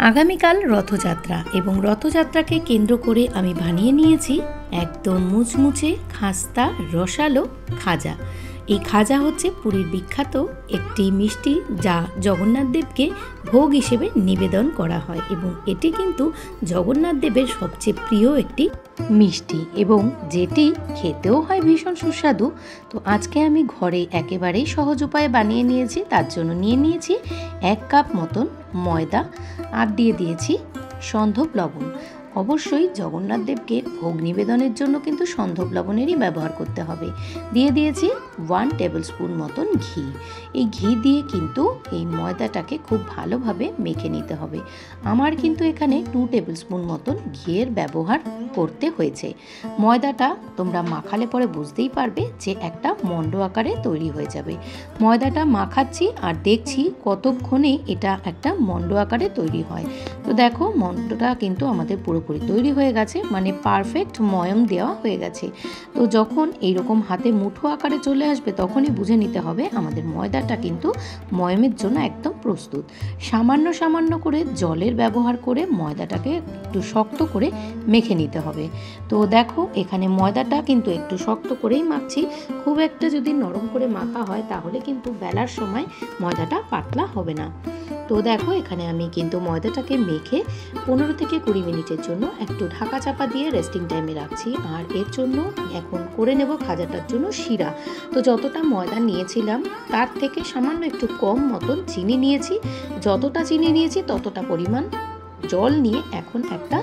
আগামীকাল রথযাত্রা এবং রথযাত্রাকে কেন্দ্র করে আমি বানিয়ে নিয়েছি একদম মুচমুচে খাস্তা রসালো খাজা। এই খাজা হচ্ছে পুরীর বিখ্যাত একটি মিষ্টি, যা জগন্নাথ দেবকে ভোগ হিসেবে নিবেদন করা হয় এবং এটি কিন্তু জগন্নাথ দেবের সবচেয়ে প্রিয় একটি মিষ্টি এবং যেটি খেতেও হয় ভীষণ সুস্বাদু। তো আজকে আমি ঘরে একেবারেই সহজ উপায়ে বানিয়ে নিয়েছি। তার জন্য নিয়ে নিয়েছি 1 কাপ মতন ময়দা আর দিয়ে দিয়েছি সন্ধব লবণ। অবশ্যই জগন্নাথ দেবকে ভোগ নিবেদনের জন্য কিন্তু সন্ধব লবণেরই ব্যবহার করতে হবে। দিয়ে দিয়েছি 1 টেবিল স্পুন মতন ঘি। এই ঘি দিয়ে কিন্তু এই ময়দাটাকে খুব ভালোভাবে মেখে নিতে হবে। আমার কিন্তু এখানে 2 টেবিল স্পুন মতন ঘিয়ের ব্যবহার করতে হয়েছে। ময়দাটা তোমরা মাখালে পরে বুঝতেই পারবে যে একটা মণ্ড আকারে তৈরি হয়ে যাবে। ময়দাটা মাখাচ্ছি আর দেখছি কতক্ষণে এটা একটা মণ্ড আকারে তৈরি হয়। তো দেখো মণ্ডটা কিন্তু আমাদের পুরোপুরি তৈরি হয়ে গেছে, মানে পারফেক্ট ময়ম দেওয়া হয়ে গেছে। তো যখন এইরকম হাতে মুঠো আকারে চলে আসবে তখনই বুঝে নিতে হবে আমাদের ময়দাটা কিন্তু ময়মের জন্য একদম প্রস্তুত। সামান্য সামান্য করে জলের ব্যবহার করে ময়দাটাকে একটু শক্ত করে মেখে নিতে হবে। তো দেখো এখানে ময়দাটা কিন্তু একটু শক্ত করেই মাখছি। খুব একটা যদি নরম করে মাখা হয় তাহলে কিন্তু বেলার সময় ময়দাটা পাতলা হবে না। তো দেখো এখানে আমি কিন্তু ময়দাটাকে মেখে 15 থেকে 20 মিনিটের জন্য একটু ঢাকা চাপা দিয়ে রেস্টিং টাইমে রাখছি। আর এর জন্য এখন করে নেব খাজাটার জন্য শিরা। তো যতটা ময়দা নিয়েছিলাম তার থেকে সামান্য একটু কম মতন চিনি নিয়েছি। যতটা চিনি নিয়েছি ততটা পরিমাণ জল নিয়ে এখন একটা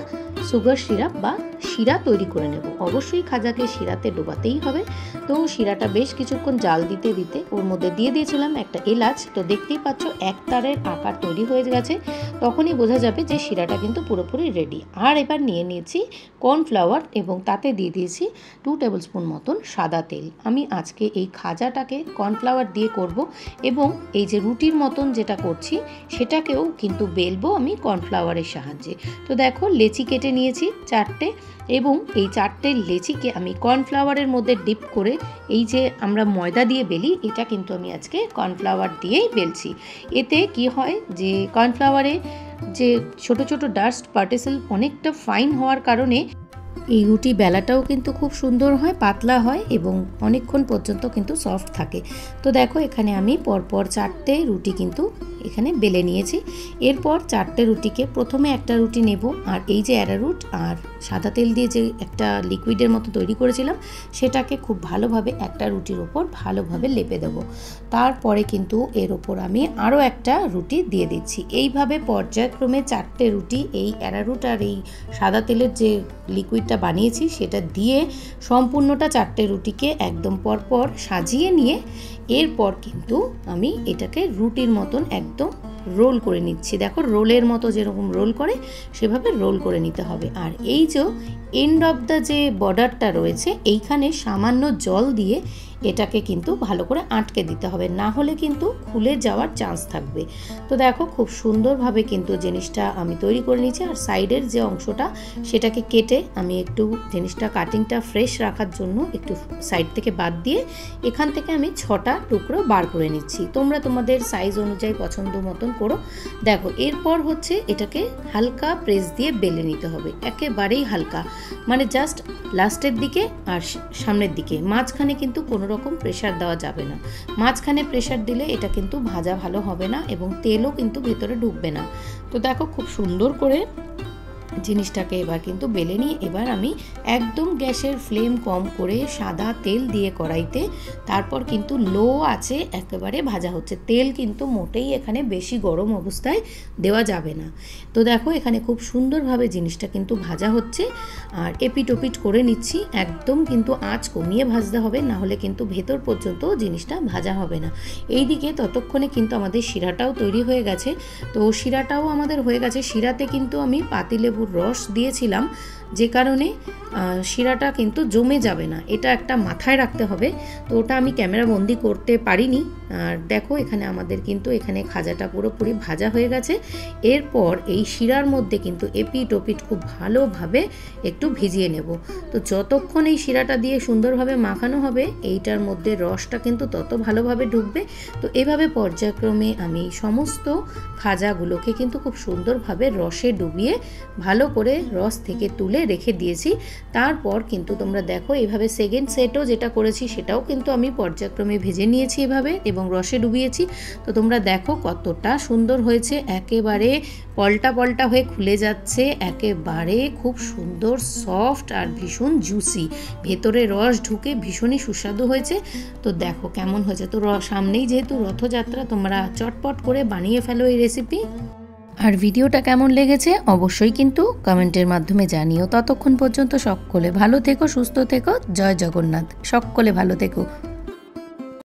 সুগার সিরাপ বা শিরা তৈরি করে নেব। অবশ্যই খাজাকে শিরাতে ডোবাতেই হবে। তো শিরাটা বেশ কিছুক্ষণ জাল দিতে দিতে ওর মধ্যে দিয়ে দিয়েছিলাম একটা এলাচ। তো দেখতেই পাচ্ছ এক তারের আকার তৈরি হয়ে গেছে, তখনই বোঝা যাবে যে শিরাটা কিন্তু পুরোপুরি রেডি। আর এবার নিয়ে নিয়েছি কর্নফ্লাওয়ার এবং তাতে দিয়ে দিয়েছি 2 টেবিল স্পুন মতন সাদা তেল। আমি আজকে এই খাজাটাকে কর্নফ্লাওয়ার দিয়ে করব এবং এই যে রুটির মতন যেটা করছি সেটাকেও কিন্তু বেলবো আমি কর্নফ্লাওয়ারের সাহায্যে। তো দেখো লেচি কেটে নিয়েছি 4টে এবং এই 4টে লেচিকে আমি কর্নফ্লাওয়ারের মধ্যে ডিপ করে এই যে আমরা ময়দা দিয়ে বেলি, এটা কিন্তু আমি আজকে কর্নফ্লাওয়ার দিয়েই বেলছি। এতে কি হয় যে কর্নফ্লাওয়ারে যে ছোট ছোট ডাস্ট পার্টিকেল অনেকটা ফাইন হওয়ার কারণে এই রুটি বেলাটাও কিন্তু খুব সুন্দর হয়, পাতলা হয় এবং অনেকক্ষণ পর্যন্ত কিন্তু সফট থাকে। তো দেখো এখানে আমি পরপর 4টে রুটি কিন্তু এখানে বেলে নিয়েছি। এরপর 4টে রুটিকে প্রথমে একটা রুটি নেব আর এই যে অ্যারারুট আর সাদা তেল দিয়ে যে একটা লিকুইডের মতো তৈরি করেছিলাম সেটাকে খুব ভালোভাবে একটা রুটির ওপর ভালোভাবে লেপে দেব। তারপরে কিন্তু এর ওপর আমি আরও একটা রুটি দিয়ে দিচ্ছি। এইভাবে পর্যায়ক্রমে 4টে রুটি এই অ্যারারুট আর এই সাদা তেলের যে লিকুইডটা বানিয়েছি সেটা দিয়ে সম্পূর্ণটা 4টে রুটিকে একদম পরপর সাজিয়ে নিয়ে এরপর কিন্তু আমি এটাকে রুটির মতন একদম রোল করে নিচ্ছি। দেখো রোলের মতো যেরকম রোল করে সেভাবে রোল করে নিতে হবে। আর এই যে এন্ড অফ দ্য যে বর্ডারটা রয়েছে এইখানে সামান্য জল দিয়ে এটাকে কিন্তু ভালো করে আটকে দিতে হবে, না হলে কিন্তু খুলে যাওয়ার চান্স থাকবে। তো দেখো খুব সুন্দরভাবে কিন্তু জিনিসটা আমি তৈরি করে নিয়েছি। আর সাইডের যে অংশটা সেটাকে কেটে আমি একটু জিনিসটা কাটিংটা ফ্রেশ রাখার জন্য একটু সাইড থেকে বাদ দিয়ে এখান থেকে আমি 6টা টুকরো বার করে নিচ্ছি। তোমরা তোমাদের সাইজ অনুযায়ী পছন্দ মতন করো। দেখো এরপর হচ্ছে এটাকে হালকা প্রেস দিয়ে বেলে নিতে হবে, একেবারেই হালকা, মানে জাস্ট লাস্টের দিকে আর সামনের দিকে, মাঝখানে কিন্তু কোনো রকম প্রেসার দেওয়া যাবে না। মাঝখানে প্রেসার দিলে এটা কিন্তু ভাজা ভালো হবে না এবং তেলও কিন্তু ভেতরে ঢুকবে না। তো দেখো খুব সুন্দর করে জিনিসটাকে এবার কিন্তু বেলে নিয়ে এবার আমি একদম গ্যাসের ফ্লেম কম করে সাদা তেল দিয়ে কড়াইতে, তারপর কিন্তু লো আছে একেবারে ভাজা হচ্ছে। তেল কিন্তু মোটেই এখানে বেশি গরম অবস্থায় দেওয়া যাবে না। তো দেখো এখানে খুব সুন্দরভাবে জিনিসটা কিন্তু ভাজা হচ্ছে আর এপিট ওপিট করে নিচ্ছি। একদম কিন্তু আঁচ কমিয়ে ভাজতে হবে, না হলে কিন্তু ভেতর পর্যন্ত জিনিসটা ভাজা হবে না। এইদিকে ততক্ষণে কিন্তু আমাদের শিরাটাও তৈরি হয়ে গেছে। তো শিরাটাও আমাদের হয়ে গেছে। শিরাতে কিন্তু আমি পাতিলেবুর রস দিয়েছিলাম যে কারণে শিরাটা কিন্তু জমে যাবে না, এটা একটা মাথায় রাখতে হবে। তো ওটা আমি ক্যামেরা বন্দি করতে পারিনি। আর দেখো এখানে আমাদের কিন্তু এখানে খাজাটা পুরোপুরি ভাজা হয়ে গেছে। এরপর এই শিরার মধ্যে কিন্তু এপিট ওপিট খুব ভালোভাবে একটু ভিজিয়ে নেব। তো যতক্ষণ এই শিরাটা দিয়ে সুন্দরভাবে মাখানো হবে এইটার মধ্যে রসটা কিন্তু তত ভালোভাবে ঢুকবে। তো এভাবে পর্যায়ক্রমে আমি সমস্ত খাজাগুলোকে কিন্তু খুব সুন্দরভাবে রসে ডুবিয়ে ভালো করে রস থেকে তুলে রেখে দিয়েছি। তারপর কিন্তু তোমরা দেখো এইভাবে সেকেন্ড সেটও যেটা করেছি সেটাও কিন্তু আমি পর্যায়ক্রমে ভেজে নিয়েছি এভাবে এবং রসে ডুবিয়েছি। তো তোমরা দেখো কতটা সুন্দর হয়েছে, একেবারে পল্টা পল্টা হয়ে খুলে যাচ্ছে, একেবারে খুব সুন্দর সফট আর ভীষণ জুসি, ভেতরে রস ঢুকে ভীষণই সুস্বাদু হয়েছে। তো দেখো কেমন হয়েছে। তো সামনেই যেহেতু রথযাত্রা, তোমরা চটপট করে বানিয়ে ফেলো এই রেসিপি। আর ভিডিওটা কেমন লেগেছে অবশ্যই কিন্তু কমেন্টের মাধ্যমে জানিও। ততক্ষণ পর্যন্ত সকলে ভালো থেকো, সুস্থ থেকো। জয় জগন্নাথ। সকলে ভালো থেকো।